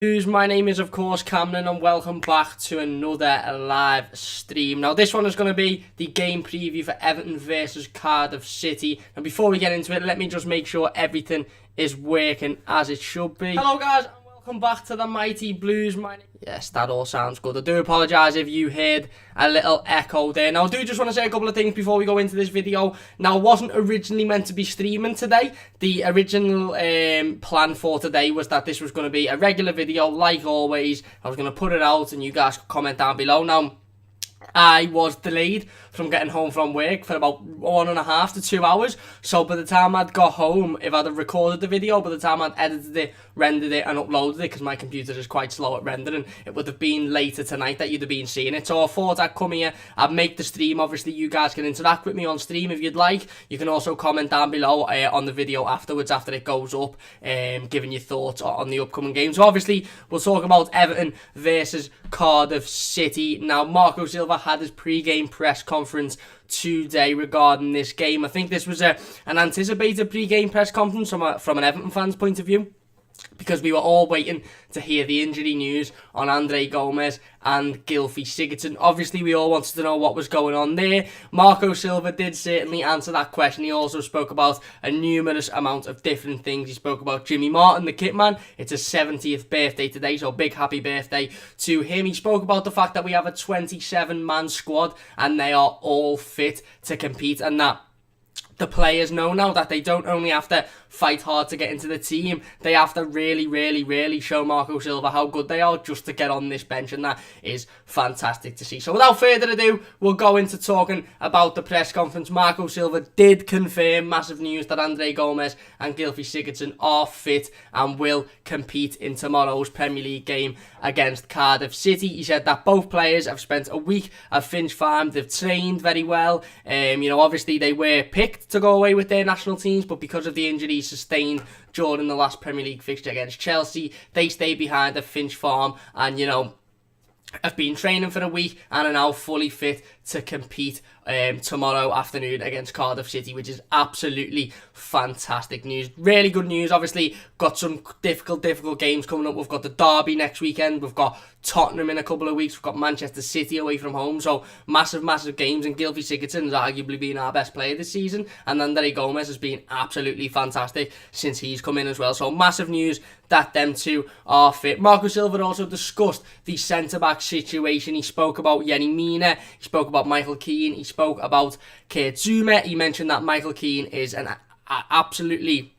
My name is of course Cameron and welcome back to another live stream. Now this one is going to be the game preview for Everton versus Cardiff City. And before we get into it, let me just make sure everything is working as it should be. Hello guys and welcome back to the Mighty Blues. Yes, that all sounds good. I do apologise if you heard a little echo there. Now I do just want to say a couple of things before we go into this video. Now I wasn't originally meant to be streaming today. The original plan for today was that this was going to be a regular video like always. I was going to put it out and you guys could comment down below. Now I was delayed from getting home from work for about 1.5 to 2 hours. So by the time I'd got home, if I'd have recorded the video, by the time I'd edited it, rendered it and uploaded it, because my computer is quite slow at rendering, it would have been later tonight that you'd have been seeing it. So I thought I'd come here, I'd make the stream. Obviously you guys can interact with me on stream if you'd like. You can also comment down below on the video afterwards, after it goes up, giving your thoughts on the upcoming game. So obviously we'll talk about Everton versus Cardiff City. Now Marco Silva had his pre-game press conference today regarding this game. I think this was an anticipated pre-game press conference from an Everton fan's point of view, because we were all waiting to hear the injury news on Andre Gomes and Gylfi Sigurdsson. Obviously, we all wanted to know what was going on there. Marco Silva did certainly answer that question. He also spoke about a numerous amount of different things. He spoke about Jimmy Martin, the kit man. It's his 70th birthday today, so big happy birthday to him. He spoke about the fact that we have a 27-man squad and they are all fit to compete, and that the players know now that they don't only have to fight hard to get into the team, they have to really show Marco Silva how good they are just to get on this bench, and that is fantastic to see. So without further ado, we'll go into talking about the press conference. Marco Silva did confirm massive news that Andre Gomes and Gylfi Sigurdsson are fit and will compete in tomorrow's Premier League game against Cardiff City. He said that both players have spent a week at Finch Farm. They've trained very well. Obviously they were picked to go away with their national teams, but because of the injuries sustained during the last Premier League fixture against Chelsea, they stayed behind at Finch Farm and, have been training for a week and are now fully fit to compete tomorrow afternoon against Cardiff City, which is absolutely fantastic news. Really good news. Obviously, got some difficult games coming up. We've got the Derby next weekend. We've got Tottenham in a couple of weeks. We've got Manchester City away from home. So massive games. And Gylfi Sigurdsson has arguably been our best player this season. And Andre Gomes has been absolutely fantastic since he's come in as well. So massive news that them two are fit. Marco Silva also discussed the centre-back situation. He spoke about Yerry Mina. He spoke about Michael Keane. He spoke about Kurt Zouma. He mentioned that Michael Keane is an absolutely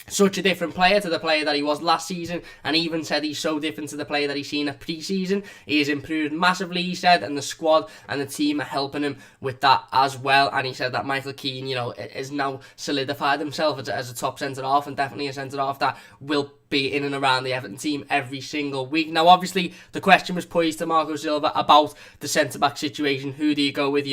such a different player to the player that he was last season, and even said he's so different to the player that he's seen at pre-season. He has improved massively, he said, and the squad and the team are helping him with that as well. And he said that Michael Keane, has now solidified himself as a top centre-half, and definitely a centre-half that will be in and around the Everton team every single week. Now, obviously, the question was posed to Marco Silva about the centre-back situation. Who do you go with?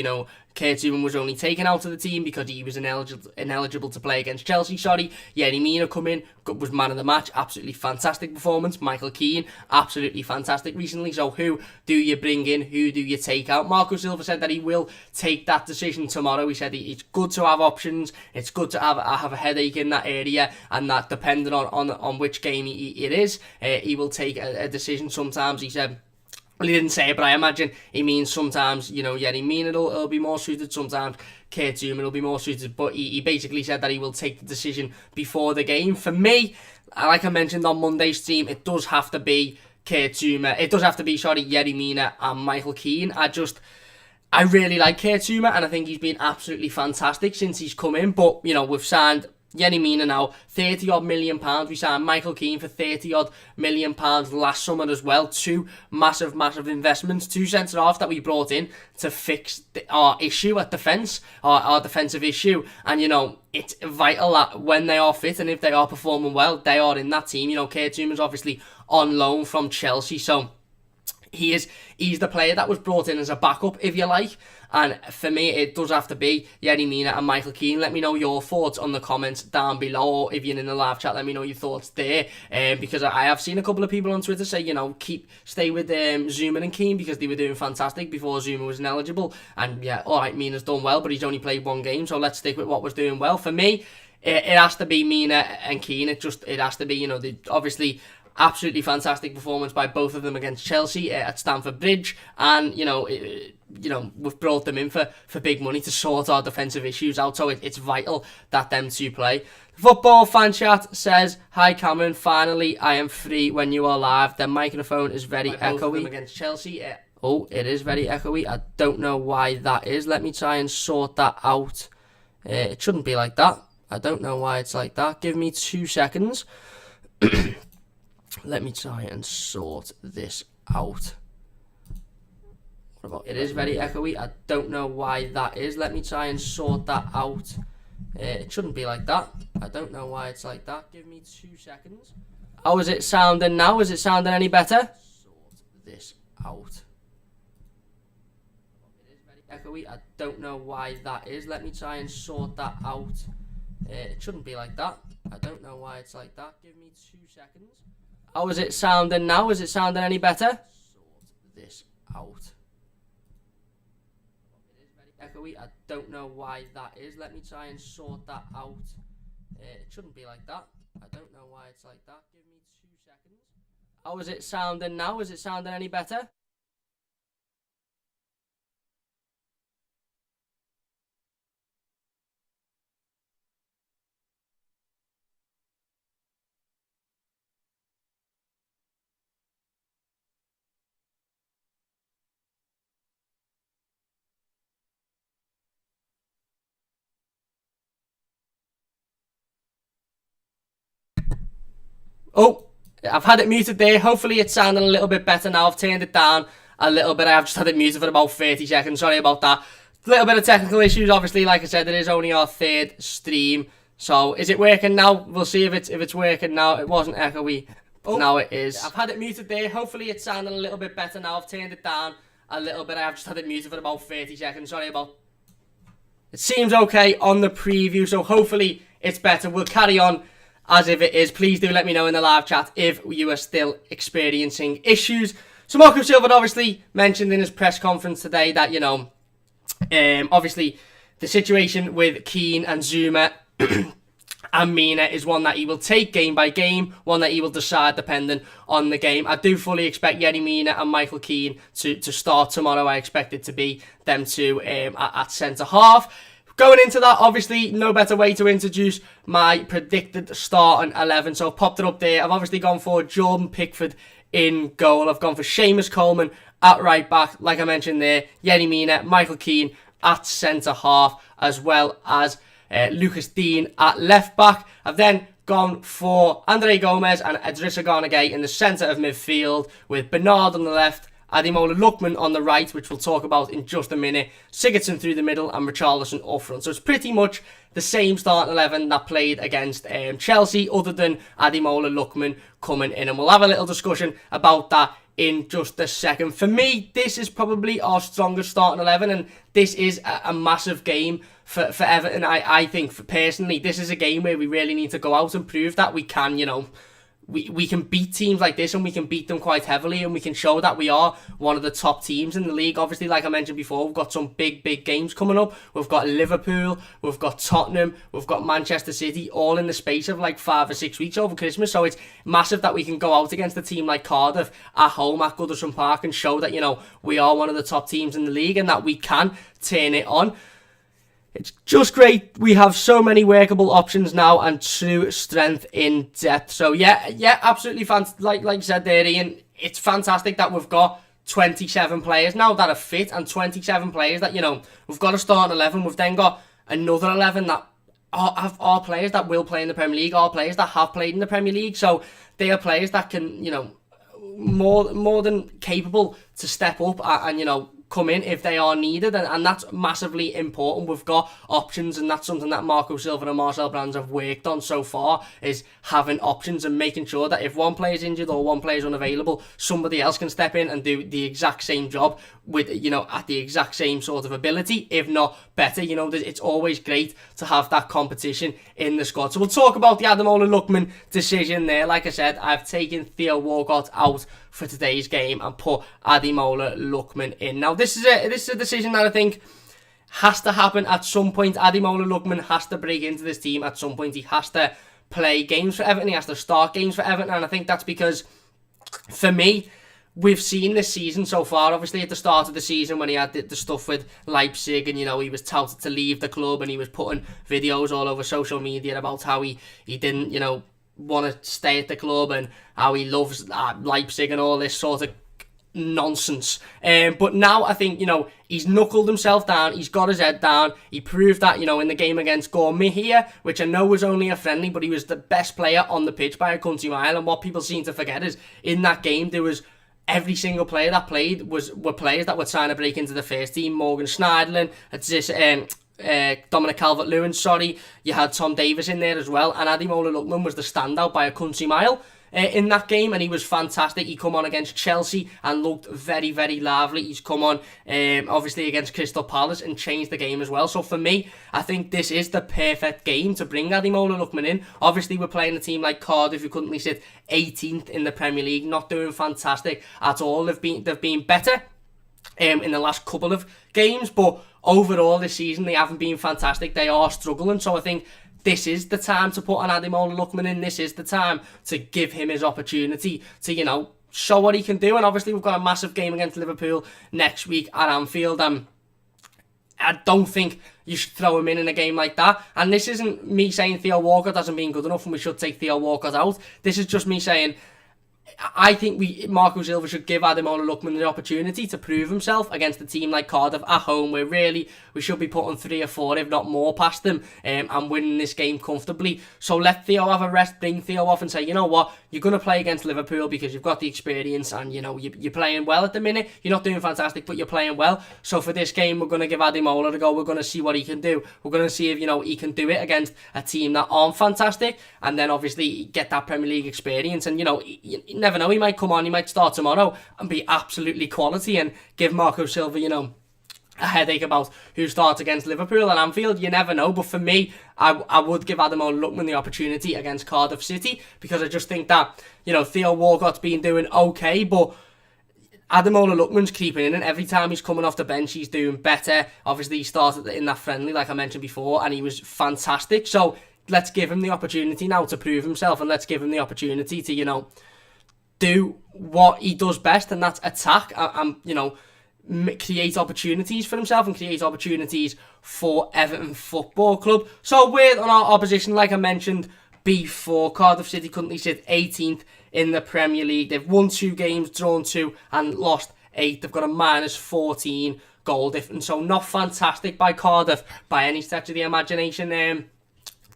Kurt Zouma was only taken out of the team because he was ineligible to play against Chelsea. Yerry Mina come in, was man of the match, absolutely fantastic performance. Michael Keane, absolutely fantastic recently. So who do you bring in? Who do you take out? Marco Silva said that he will take that decision tomorrow. He said it's good to have options. It's good to have a headache in that area, and that depending on which game it is, he will take a decision. Sometimes he said, well, he didn't say it, but I imagine he means sometimes, Yerry Mina it'll be more suited, sometimes Kurt Zouma will be more suited, but he basically said that he will take the decision before the game. For me, like I mentioned on Monday's stream, it does have to be Kurt Zouma. It does have to be, Yerry Mina and Michael Keane. I really like Kurt Zouma, and I think he's been absolutely fantastic since he's come in, but, we've signed Yerry Mina now, £30-odd million. We signed Michael Keane for £30-odd million last summer as well. Two massive investments. Two centre-halves that we brought in to fix our issue at defence, our defensive issue. And, it's vital that when they are fit and if they are performing well, they are in that team. Kurt Zouma's obviously on loan from Chelsea, so he's the player that was brought in as a backup, if you like. And for me, it does have to be Yerry Mina and Michael Keane. Let me know your thoughts on the comments down below. If you're in the live chat, let me know your thoughts there. Because I have seen a couple of people on Twitter say, stay with Zouma and Keane because they were doing fantastic before Zouma was ineligible. And yeah, all right, Mina's done well, but he's only played one game, so let's stick with what was doing well. For me, it has to be Mina and Keane. It has to be, obviously absolutely fantastic performance by both of them against Chelsea at Stamford Bridge, and we've brought them in for big money to sort our defensive issues out, so it's vital that them two play. Football Fan Chat says, "Hi Cameron, finally I am free when you are live. The microphone is very echoey against Chelsea." Oh, it is very echoey. I don't know why that is. Let me try and sort that out. It shouldn't be like that. I don't know why it's like that. Give me 2 seconds. Let me try and sort this out. What about it? Is very echoey. I don't know why that is. Let me try and sort that out. It shouldn't be like that. I don't know why it's like that. Give me 2 seconds. How is it sounding now? Is it sounding any better? Sort this out. It is very echoey. I don't know why that is. Let me try and sort that out. It shouldn't be like that. I don't know why it's like that. Give me 2 seconds. How is it sounding now? Is it sounding any better? Sort this out. It is very echoey. I don't know why that is. Let me try and sort that out. It shouldn't be like that. I don't know why it's like that. Give me 2 seconds. How is it sounding now? Is it sounding any better? Oh, I've had it muted there. Hopefully it's sounding a little bit better now. I've turned it down a little bit. I've just had it muted for about 30 seconds. Sorry about that. A little bit of technical issues. Obviously, like I said, it is only our 3rd stream. So, is it working now? We'll see if it's working now. It wasn't echoey. Oh, now it is. I've had it muted there. Hopefully it's sounding a little bit better now. I've turned it down a little bit. I've just had it muted for about 30 seconds. Sorry about... It seems okay on the preview. So, hopefully it's better. We'll carry on as if it is. Please do let me know in the live chat if you are still experiencing issues. So Marco Silva obviously mentioned in his press conference today that, obviously the situation with Keane and Zuma and Mina is one that he will take game by game, one that he will decide depending on the game. I do fully expect Yerry Mina and Michael Keane to start tomorrow. I expect it to be them two at centre-half. Going into that, obviously, no better way to introduce my predicted starting 11. So I've popped it up there. I've obviously gone for Jordan Pickford in goal. I've gone for Seamus Coleman at right back, like I mentioned there. Yerry Mina, Michael Keane at centre-half, as well as Lucas Dean at left back. I've then gone for Andre Gomez and Idrissa Gana Gueye in the centre of midfield, with Bernard on the left, Ademola Lookman on the right, which we'll talk about in just a minute, Sigurdsson through the middle, and Richarlison up front. So it's pretty much the same starting 11 that played against Chelsea, other than Ademola Lookman coming in. And we'll have a little discussion about that in just a second. For me, this is probably our strongest starting 11, and this is a massive game for Everton. I think, personally, this is a game where we really need to go out and prove that we can, we can beat teams like this, and we can beat them quite heavily, and we can show that we are one of the top teams in the league. Obviously, like I mentioned before, we've got some big games coming up. We've got Liverpool, we've got Tottenham, we've got Manchester City, all in the space of like 5 or 6 weeks over Christmas. So it's massive that we can go out against a team like Cardiff at home at Goodison Park and show that, we are one of the top teams in the league and that we can turn it on. It's just great. We have so many workable options now and true strength in depth. So yeah, absolutely like you said there, Ian, it's fantastic that we've got 27 players now that are fit, and 27 players that, we've got a starting 11. We've then got another 11 that are players that will play in the Premier League, are players that have played in the Premier League. So they are players that can, more than capable to step up and come in if they are needed, and that's massively important. We've got options, and that's something that Marco Silva and Marcel Brands have worked on so far, is having options and making sure that if one player is injured or one player is unavailable, somebody else can step in and do the exact same job with, at the exact same sort of ability, if not better. It's always great to have that competition in the squad. So we'll talk about the Ademola Lookman decision there. Like I said, I've taken Theo Walcott out for today's game and put Ademola Lookman in. Now, this is a decision that I think has to happen at some point. Ademola Lookman has to break into this team at some point. He has to play games for Everton, he has to start games for Everton, and I think that's because, for me, we've seen this season so far, obviously at the start of the season when he had the stuff with Leipzig and, he was touted to leave the club and he was putting videos all over social media about how he didn't, want to stay at the club and how he loves Leipzig and all this sort of nonsense. But now I think, he's knuckled himself down, he's got his head down, he proved that, in the game against Gormley here, which I know was only a friendly, but he was the best player on the pitch by a country mile, and what people seem to forget is, in that game, there was every single player that played were players that were trying to break into the first team. Morgan Schneiderlin, Dominic Calvert-Lewin, you had Tom Davies in there as well, and Ademola Lookman was the standout by a country mile in that game, and he was fantastic. He come on against Chelsea and looked very, very lively. He's come on obviously against Crystal Palace and changed the game as well. So for me, I think this is the perfect game to bring Ademola Lookman in. Obviously we're playing a team like Cardiff, who currently sit 18th in the Premier League, not doing fantastic at all. They've been better in the last couple of games, but overall this season they haven't been fantastic. They are struggling, so I think this is the time to put an Ademola Lookman in. This is the time to give him his opportunity to, show what he can do. And obviously we've got a massive game against Liverpool next week at Anfield. I don't think you should throw him in a game like that. And this isn't me saying Theo Walcott hasn't been good enough and we should take Theo Walcott out. This is just me saying, I think Marco Silva should give Ademola Lookman the opportunity to prove himself against a team like Cardiff at home, where really we should be putting 3 or 4, if not more, past them and winning this game comfortably. So let Theo have a rest, bring Theo off and say, you know what, you're going to play against Liverpool because you've got the experience and, you're playing well at the minute. You're not doing fantastic, but you're playing well. So for this game, we're going to give Ademola a go. We're going to see what he can do. We're going to see if, he can do it against a team that aren't fantastic, and then obviously get that Premier League experience. And, you never know, he might come on, he might start tomorrow and be absolutely quality and give Marco Silva, a headache about who starts against Liverpool and Anfield. You never know, but for me, I would give Ademola Lookman the opportunity against Cardiff City, because I just think that, Theo Walcott's been doing okay, but Ademola Lookman's creeping in, and every time he's coming off the bench, he's doing better. Obviously, he started in that friendly, like I mentioned before, and he was fantastic. So let's give him the opportunity now to prove himself, and let's give him the opportunity to, do what he does best, and that's attack and create opportunities for himself and create opportunities for Everton Football Club. So we're on our opposition, like I mentioned before. Cardiff City currently sit 18th in the Premier League. They've won 2 games, drawn 2 and lost 8. They've got a -14 goal difference, so not fantastic by Cardiff by any stretch of the imagination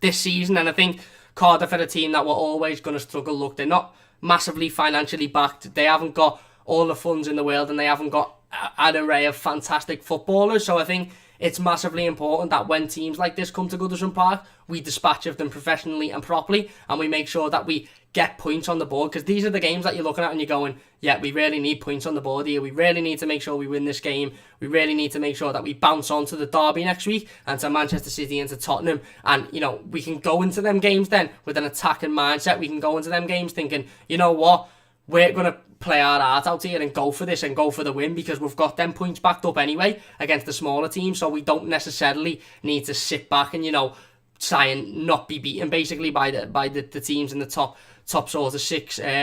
this season. And I think Cardiff are a team that were always going to struggle. Look, they're not massively financially backed. They haven't got all the funds in the world, and they haven't got an array of fantastic footballers. So I think it's massively important that when teams like this come to Goodison Park, we dispatch of them professionally and properly, and we make sure that we get points on the board, because these are the games that you're looking at and you're going, yeah, we really need points on the board here. We really need to make sure we win this game. We really need to make sure that we bounce on to the derby next week and to Manchester City and to Tottenham. And, we can go into them games then with an attacking mindset. We can go into them games thinking, you know what, we're going to play our heart out here and go for this and go for the win, because we've got them points backed up anyway against the smaller teams. So we don't necessarily need to sit back and, try and not be beaten basically by the teams in the top sort of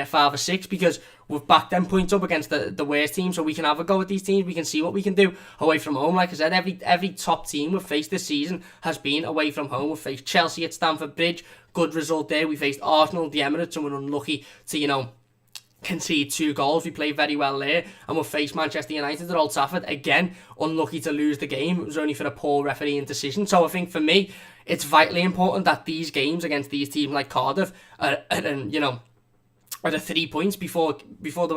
5 or 6, because we've backed them points up against the worst team, so we can have a go at these teams. We can see what we can do away from home. Like I said, every top team we've faced this season has been away from home. We've faced Chelsea at Stamford Bridge, good result there. We faced Arsenal at the Emirates and we're unlucky to, concede 2 goals. We played very well there. And we'll face Manchester United at Old Trafford, again, unlucky to lose the game. It was only for a poor refereeing decision. So I think for me, it's vitally important that these games against these teams like Cardiff are the 3 points before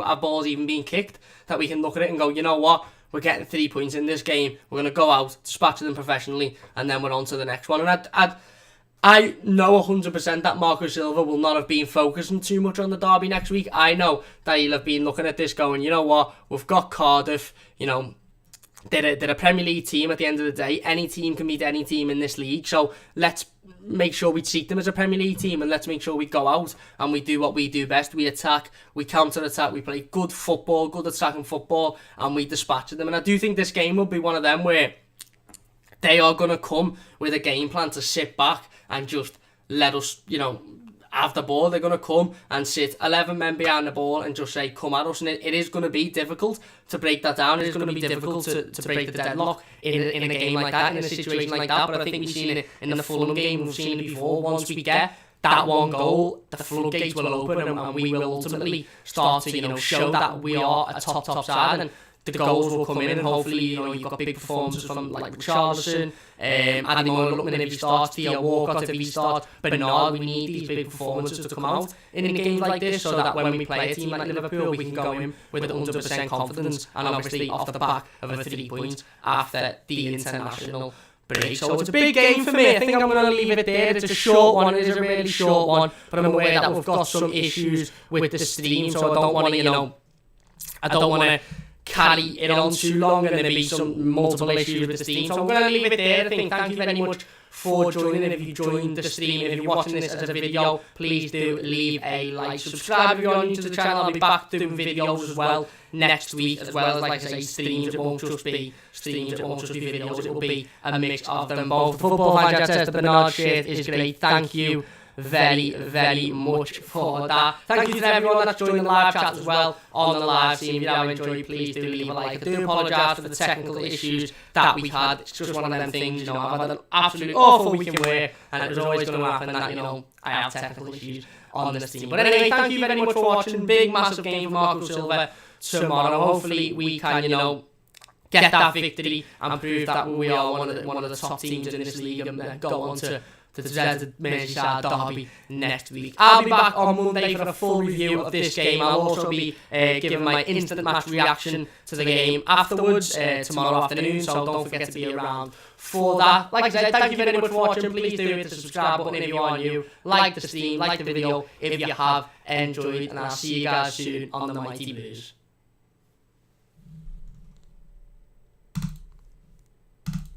our ball's even being kicked, that we can look at it and go, you know what, we're getting 3 points in this game. We're going to go out, dispatch them professionally, and then we're on to the next one. And I know 100% that Marco Silva will not have been focusing too much on the derby next week. I know that he'll have been looking at this going, you know what, we've got Cardiff, they're a Premier League team at the end of the day. Any team can beat any team in this league, so let's make sure we treat them as a Premier League team, and let's make sure we go out and we do what we do best. We attack, we counter-attack, we play good football, good attacking football, and we dispatch them. And I do think this game will be one of them where they are going to come with a game plan to sit back and just let us, have the ball. They're going to come and sit 11 men behind the ball and just say, come at us. And it is going to be difficult to break that down. It is going to be difficult to break the deadlock in a game like that, in a situation like that. But I think we've seen it in the Fulham game. We've seen it before. Once we get that one goal, the floodgates will open, and we will ultimately start to, show that we are a top side, and the goals will come in, and hopefully, you've got big performances from like Richarlison, Moore looking if he starts, Theo Walcott if he starts, Bernard. We need these big performances to come out in games like this, so that when we play a team like Liverpool, we can go in with 100% confidence, and obviously off the back of a 3 points after the international break. So it's a big game for me. I think I'm going to leave it there. It's a short one. It is a really short one, but I'm aware that we've got some issues with the stream, so I don't want to, carry it on too long and there be some multiple issues with the stream. So I'm going to leave it there. I think thank you very much for joining. If you joined the stream, if you're watching this as a video, please do leave a like, subscribe if you're new to the channel. I'll be back doing videos as well next week, as well as, like I say, streams. It won't just be streams, it won't just be videos, it will be a mix of them both. The Football Fan Chat says the Bernard shirt is great. Thank you very, very much for that. Thank you to everyone that's joined the live chat as well on the live stream. If you have enjoyed, please do leave a like. I do apologise for the technical issues that we had. It's just one of them things, I've had an absolutely awful week in work, and it was always going to happen that, I have technical issues on the stream. But anyway, thank you very much for watching. Big, massive game for Marco Silva tomorrow. Hopefully we can, get that victory and prove that we are one of the top teams in this league, and go on to the Merseyside derby next week. I'll be back on Monday for a full review of this game. I'll also be giving my instant match reaction to the game afterwards, tomorrow afternoon, so don't forget to be around for that. Like I said, thank you very much for watching. Please do hit the subscribe button if you are new. Like the stream, like the video if you have enjoyed, and I'll see you guys soon on the Mighty Blues.